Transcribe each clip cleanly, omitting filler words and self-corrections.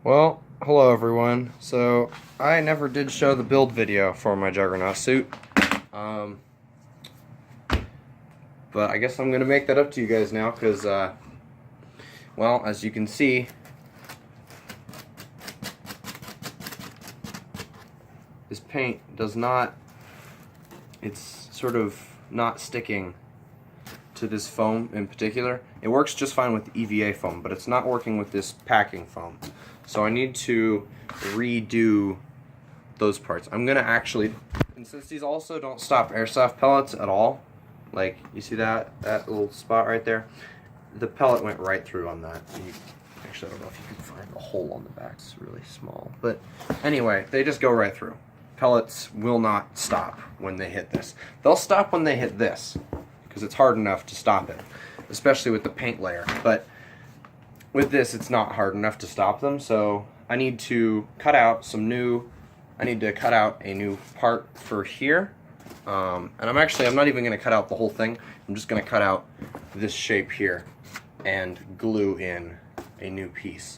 Well, hello everyone. So, I never did show the build video for my Juggernaut suit. Um, but I guess I'm going to make that up to you guys now because, well, as you can see, this paint does not, it's sort of not sticking to this foam in particular. It works just fine with EVA foam, but it's not working with this packing foam. So I need to redo those parts. I'm gonna actually, and since these also don't stop airsoft pellets at all, like you see that little spot right there, the pellet went right through on that. Actually, I don't know if you can find a hole on the back. It's really small, but anyway, they just go right through. Pellets will not stop when they hit this. They'll stop when they hit this, because it's hard enough to stop it, especially with the paint layer. But with this, it's not hard enough to stop them, so I need to cut out a new part for here. And I'm not even going to cut out the whole thing. I'm just going to cut out this shape here and glue in a new piece.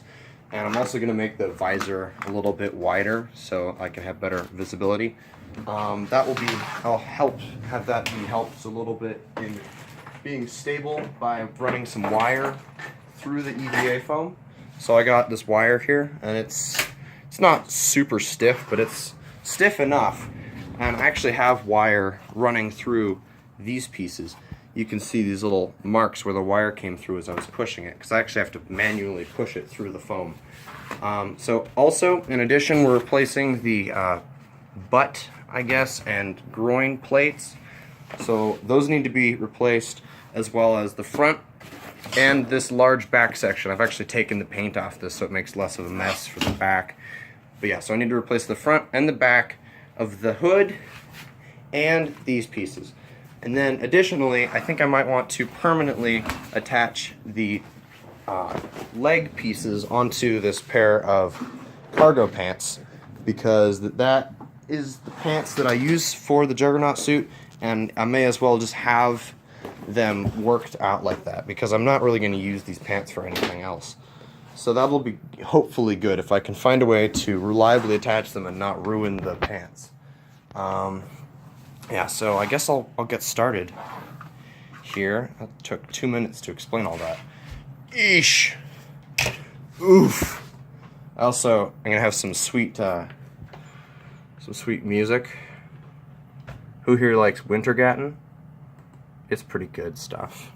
And I'm also going to make the visor a little bit wider so I can have better visibility. I'll have that be helped a little bit in being stable by running some wire through the EVA foam. So I got this wire here, and it's not super stiff, but it's stiff enough. And I actually have wire running through these pieces. You can see these little marks where the wire came through as I was pushing it, because I actually have to manually push it through the foam. So also, in addition, we're replacing the butt, I guess, and groin plates. So those need to be replaced, as well as the front and this large back section. I've actually taken the paint off this so it makes less of a mess for the back. But yeah, so I need to replace the front and the back of the hood and these pieces. And then additionally, I think I might want to permanently attach the leg pieces onto this pair of cargo pants, because that is the pants that I use for the Juggernaut suit, and I may as well just have them worked out like that, because I'm not really going to use these pants for anything else. So that'll be hopefully good if I can find a way to reliably attach them and not ruin the pants. Yeah, so I guess I'll get started here. That took 2 minutes to explain all that. Eesh! Oof! Also, I'm gonna have some sweet music. Who here likes Wintergatten? It's pretty good stuff.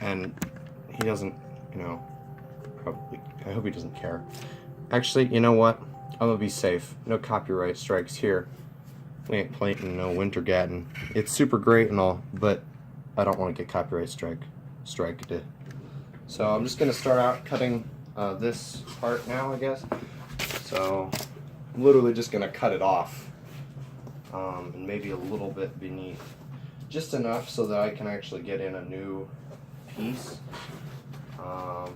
And he doesn't, probably, I hope he doesn't care. Actually, you know what? I'm gonna be safe. No copyright strikes here. We ain't playing no Wintergatten. It's super great and all, but I don't want to get copyright striked. So I'm just gonna start out cutting this part now, I guess. So I'm literally just gonna cut it off, and maybe a little bit beneath, just enough so that I can actually get in a new piece.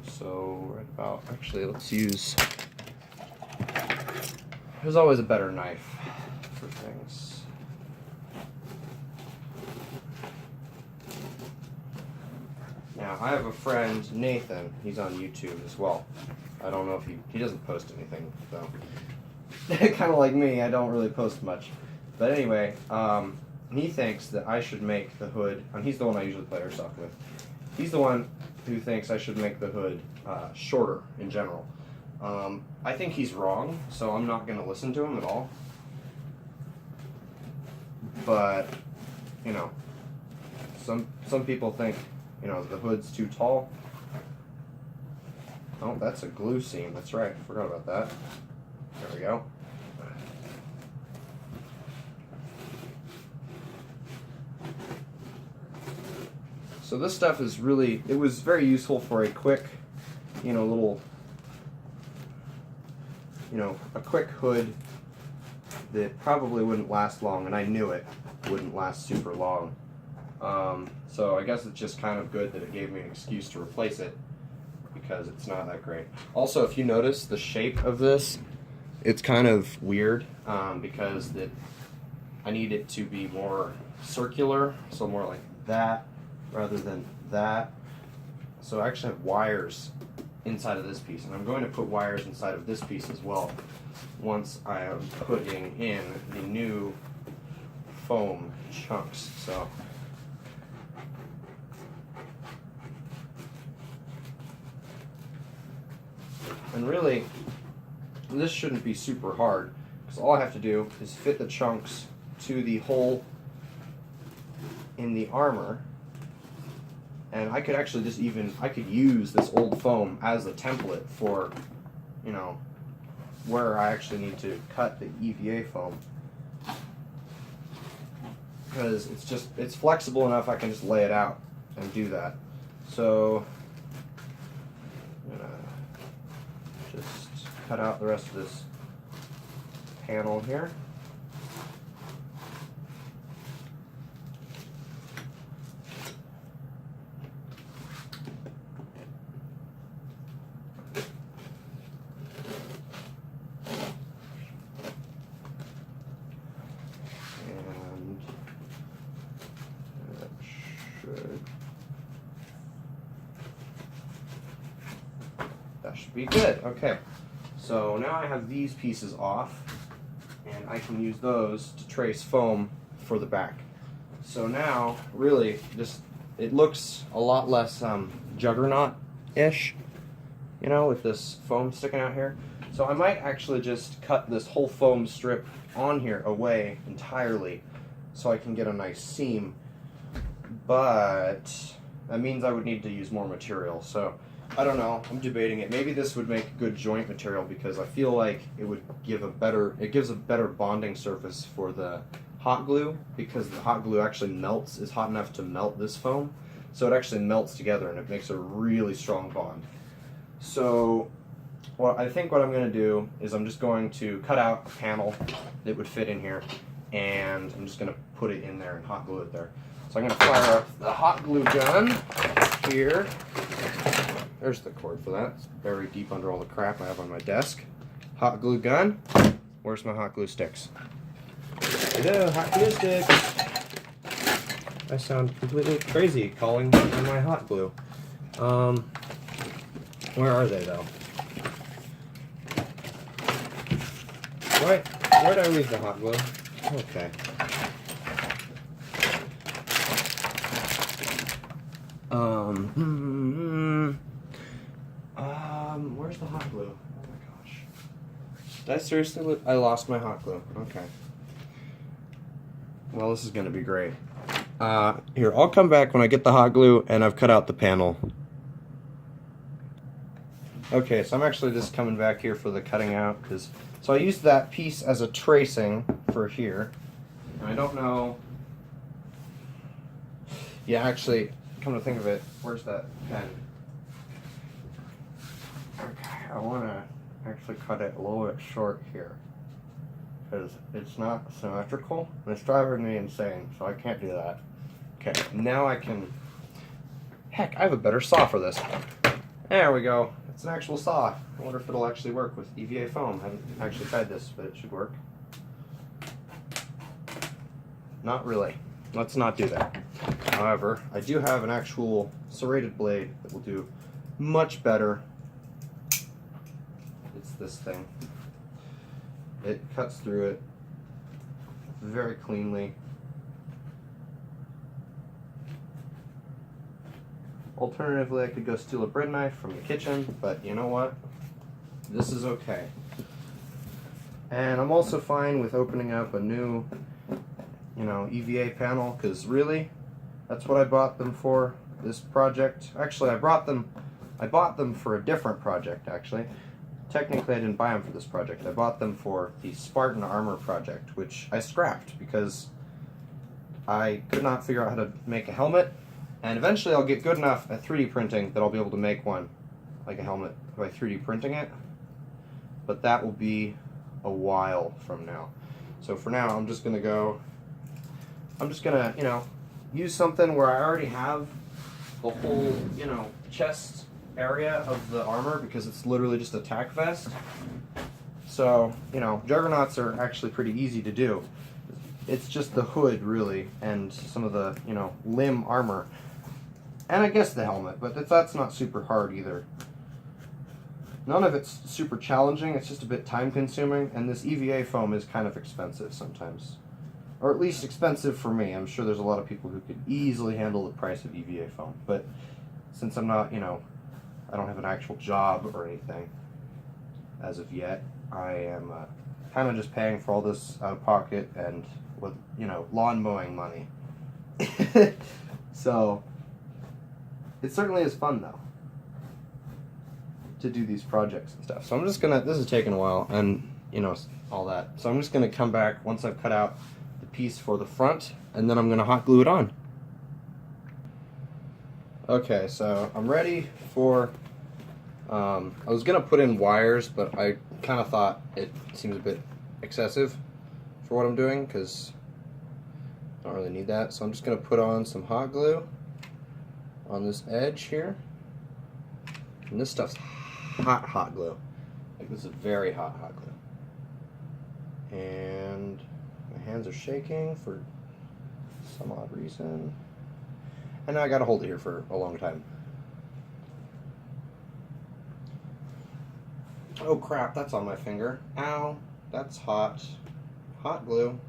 So right about, actually, let's use, there's always a better knife for things. Now, I have a friend, Nathan. He's on YouTube as well. I don't know if he doesn't post anything, though. Kind of like me, I don't really post much. But anyway, he thinks that I should make the hood, and he's the one I usually play airsoft with. He's the one who thinks I should make the hood shorter in general. I think he's wrong, so I'm not going to listen to him at all. But, some people think, the hood's too tall. Oh, that's a glue seam. That's right. I forgot about that. There we go. So this stuff is really, it was very useful for a quick, little, a quick hood that probably wouldn't last long, and I knew it wouldn't last super long. So I guess it's just kind of good that it gave me an excuse to replace it, because it's not that great. Also, if you notice the shape of this, it's kind of weird, because I need it to be more circular, so more like that rather than that. So I actually have wires inside of this piece. And I'm going to put wires inside of this piece as well once I am putting in the new foam chunks. So and really, this shouldn't be super hard, because all I have to do is fit the chunks to the hole in the armor, and I could actually just I could use this old foam as a template for, you know, where I actually need to cut the EVA foam, because it's flexible enough I can just lay it out and do that. So I'm gonna just cut out the rest of this panel here. That should be good. Okay, so now I have these pieces off, and I can use those to trace foam for the back. So now, really, it looks a lot less Juggernaut-ish, you know, with this foam sticking out here. So I might actually just cut this whole foam strip on here away entirely, so I can get a nice seam. But that means I would need to use more material. So I don't know, I'm debating it. Maybe this would make good joint material, because I feel like it would give it gives a better bonding surface for the hot glue, because the hot glue actually is hot enough to melt this foam. So it actually melts together and it makes a really strong bond. So I think what I'm going to do is I'm just going to cut out a panel that would fit in here, and I'm just going to put it in there and hot glue it there. So I'm going to fire up the hot glue gun here. There's the cord for that. It's buried deep under all the crap I have on my desk. Hot glue gun. Where's my hot glue sticks? Hello, hot glue sticks. I sound completely crazy calling on my hot glue. Where are they though? Where did I leave the hot glue? Okay. Where's the hot glue? Oh my gosh. Did I seriously I lost my hot glue. Okay. Well, this is going to be great. Here, I'll come back when I get the hot glue and I've cut out the panel. Okay, so I'm actually just coming back here for the cutting out, so I used that piece as a tracing for here. And I don't know. Yeah, actually, come to think of it, where's that pen? Okay, I want to actually cut it a little bit short here, because it's not symmetrical and it's driving me insane, so I can't do that. Okay, now I can. Heck, I have a better saw for this. There we go. It's an actual saw. I wonder if it'll actually work with EVA foam. I haven't actually tried this, but it should work. Not really. Let's not do that. However, I do have an actual serrated blade that will do much better. It's this thing. It cuts through it very cleanly. Alternatively, I could go steal a bread knife from the kitchen, but you know what? This is okay. And I'm also fine with opening up a new, EVA panel, because really, that's what I bought them for, this project. Actually, I bought them for a different project, actually. Technically, I didn't buy them for this project. I bought them for the Spartan Armor project, which I scrapped because I could not figure out how to make a helmet. And eventually I'll get good enough at 3D printing that I'll be able to make one, like a helmet, by 3D printing it. But that will be a while from now. So for now, I'm just going to, use something where I already have the whole, chest area of the armor, because it's literally just a tack vest. So, juggernauts are actually pretty easy to do. It's just the hood, really, and some of the, limb armor. And I guess the helmet, but that's not super hard either. None of it's super challenging, it's just a bit time consuming, and this EVA foam is kind of expensive sometimes. Or at least expensive for me. I'm sure there's a lot of people who could easily handle the price of EVA foam, but since I'm not, I don't have an actual job or anything as of yet, I am kind of just paying for all this out of pocket and with, lawn mowing money. So, it certainly is fun though to do these projects and stuff. So I'm just gonna, this is taking a while and all that. So I'm just gonna come back once I've cut out the piece for the front and then I'm gonna hot glue it on. Okay, so I'm ready for, I was gonna put in wires, but I kind of thought it seems a bit excessive for what I'm doing because I don't really need that. So I'm just gonna put on some hot glue on this edge here. And this stuff's hot glue. Like, this is very hot glue. And my hands are shaking for some odd reason. And now I gotta hold it here for a long time. Oh crap, that's on my finger. Ow, that's hot. Hot glue.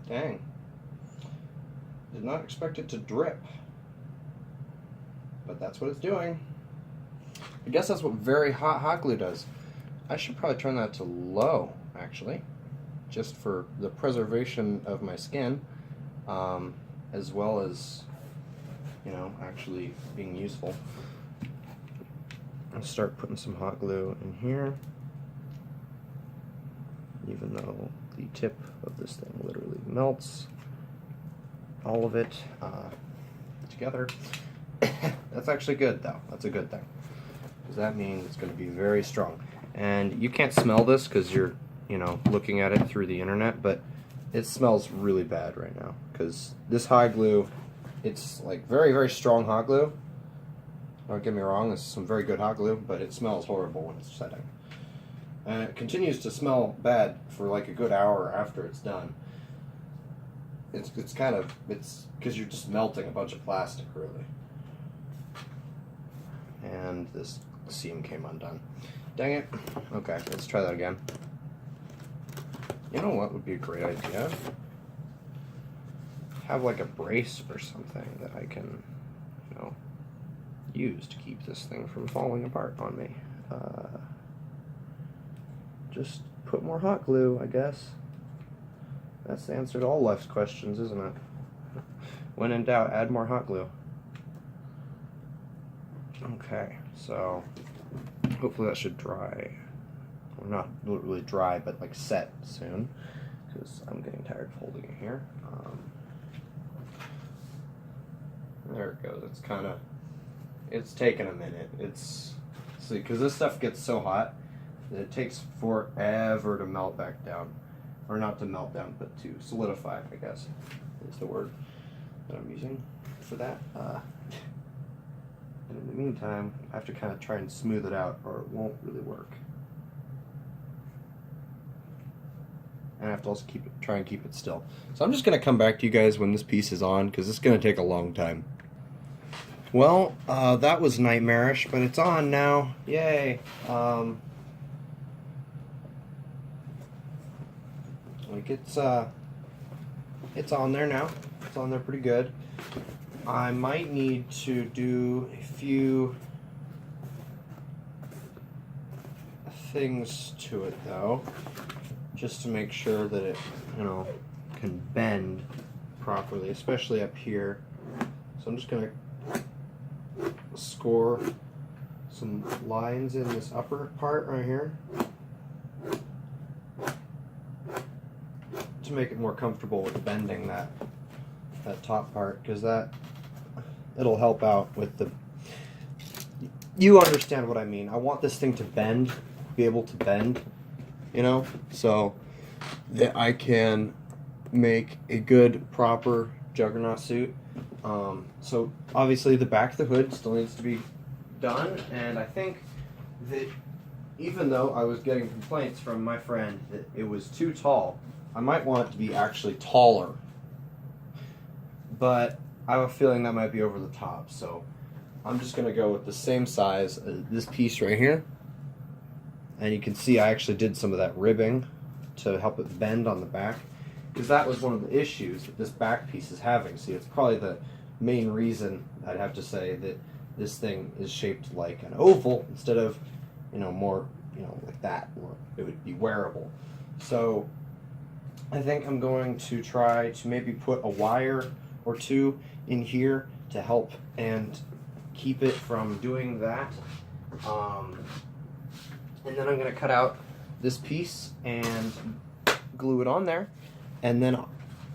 Dang. Did not expect it to drip. But that's what it's doing. I guess that's what very hot glue does. I should probably turn that to low, actually, just for the preservation of my skin, as well as, actually being useful. I'll start putting some hot glue in here, even though the tip of this thing literally melts. All of it together. That's actually good, though. That's a good thing, because that means it's going to be very strong. And you can't smell this because you're, looking at it through the internet, but it smells really bad right now because this hot glue, it's like very, very strong hot glue. Don't get me wrong, this is some very good hot glue, but it smells horrible when it's setting. And it continues to smell bad for like a good hour after it's done. It's because you're just melting a bunch of plastic, really. And this seam came undone. Dang it. Okay, let's try that again. You know what would be a great idea? Have like a brace or something that I can, use to keep this thing from falling apart on me. Just put more hot glue, I guess. That's the answer to all life's questions, isn't it? When in doubt, add more hot glue. Okay, so hopefully that should dry. Well, not really dry, but like set soon, because I'm getting tired of holding it here. There it goes. It's taking a minute. See, because this stuff gets so hot that it takes forever to melt back down. Or not to melt down, but to solidify, I guess, is the word that I'm using for that. And in the meantime, I have to kind of try and smooth it out, or it won't really work. And I have to also try and keep it still. So I'm just going to come back to you guys when this piece is on, because it's going to take a long time. Well, that was nightmarish, but it's on now. Yay! It's on there now. It's on there pretty good. I might need to do a few things to it though, just to make sure that it, can bend properly, especially up here. So I'm just gonna score some lines in this upper part right here to make it more comfortable with bending that top part, because it'll help out with the, you understand what I mean. I want this thing to bend, be able to bend, so that I can make a good proper Juggernaut suit. So obviously the back of the hood still needs to be done, and I think that even though I was getting complaints from my friend that it was too tall, I might want it to be actually taller, but I have a feeling that might be over the top, so I'm just going to go with the same size as this piece right here. And you can see I actually did some of that ribbing to help it bend on the back, because that was one of the issues that this back piece is having. See, it's probably the main reason I'd have to say that this thing is shaped like an oval instead of, more, like that, where it would be wearable. So I think I'm going to try to maybe put a wire or two in here to help and keep it from doing that. And then I'm going to cut out this piece and glue it on there, and then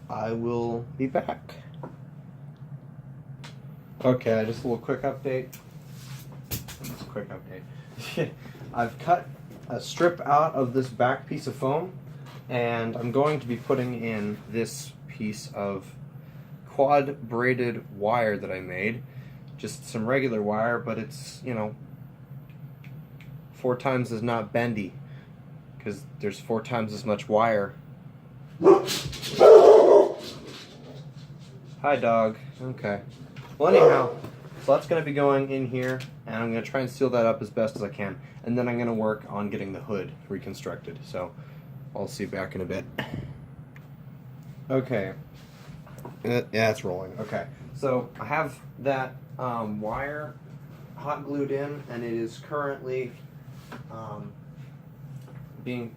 I will be back. Okay, just a little quick update. Just a quick update. I've cut a strip out of this back piece of foam, and I'm going to be putting in this piece of quad braided wire that I made. Just some regular wire, but it's, 4 times as not bendy, because there's 4 times as much wire. Hi, dog. Okay. Well, anyhow, so that's going to be going in here, and I'm going to try and seal that up as best as I can, and then I'm going to work on getting the hood reconstructed. So I'll see you back in a bit. Okay. Yeah, it's rolling. Okay. So I have that wire hot glued in, and it is currently being,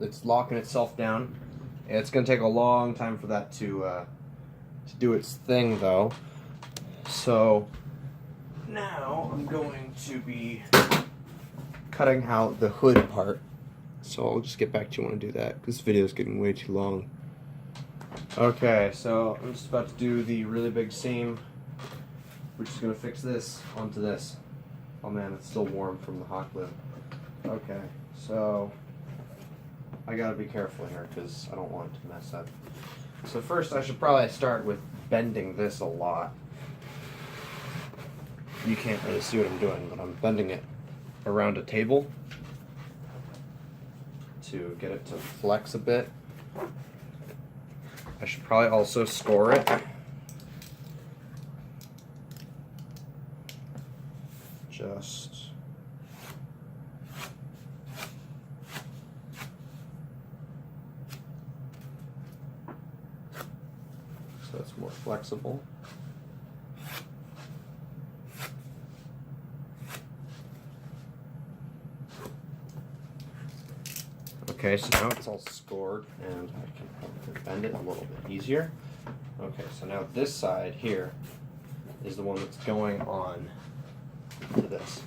it's locking itself down. It's going to take a long time for that to do its thing, though. So now I'm going to be cutting out the hood part. So I'll just get back to you when I do that. This video is getting way too long. Okay, so I'm just about to do the really big seam. We're just going to fix this onto this. Oh man, it's still warm from the hot glue. Okay, so I gotta be careful here because I don't want it to mess up. So first I should probably start with bending this a lot. You can't really see what I'm doing, but I'm bending it around a table to get it to flex a bit. I should probably also score it. Just so it's more flexible. Okay, so now it's all scored, and I can probably bend it a little bit easier. Okay, so now this side here is the one that's going on to this.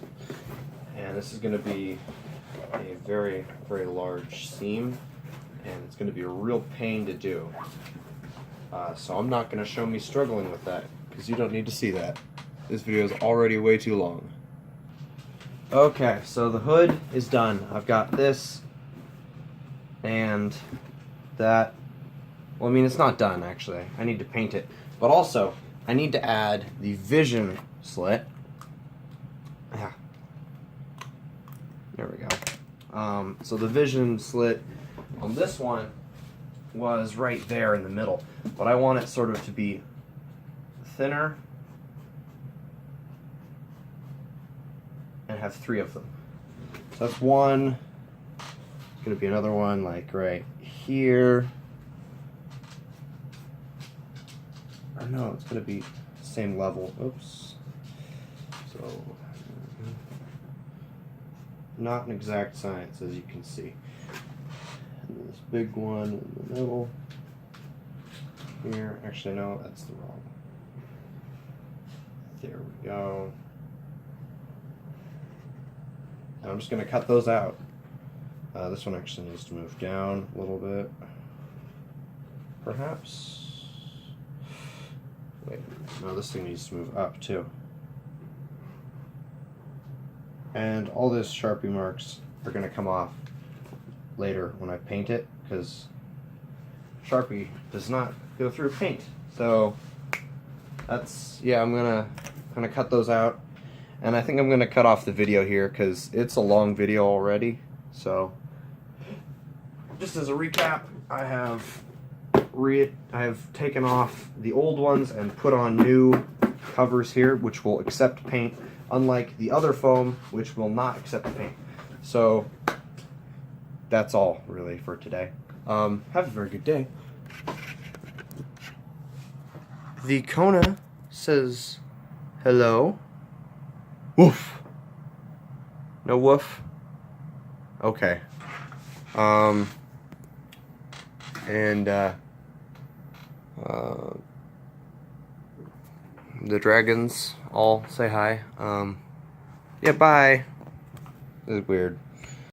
And this is going to be a very, very large seam, and it's going to be a real pain to do. So I'm not going to show me struggling with that, because you don't need to see that. This video is already way too long. Okay, so the hood is done. I've got this and that. Well, I mean, it's not done, actually. I need to paint it. But also, I need to add the vision slit. Yeah. There we go. So the vision slit on this one was right there in the middle, but I want it sort of to be thinner and have 3 of them. So that's one. There's going to be another one like right here. Or no, it's going to be the same level. Oops. So not an exact science, as you can see. And this big one in the middle here. Actually, no, that's the wrong. There we go. And I'm just going to cut those out. This one actually needs to move down a little bit. Perhaps. Wait, no, this thing needs to move up too. And all those Sharpie marks are going to come off later when I paint it, because Sharpie does not go through paint. So that's, yeah, I'm gonna cut those out, and I think I'm gonna cut off the video here because it's a long video already. So just as a recap, I have taken off the old ones and put on new covers here which will accept paint, unlike the other foam which will not accept paint. So that's all really for today. Have a very good day. The Kona says hello. Woof. No woof? Okay. The dragons all say hi. Yeah, bye. This is weird.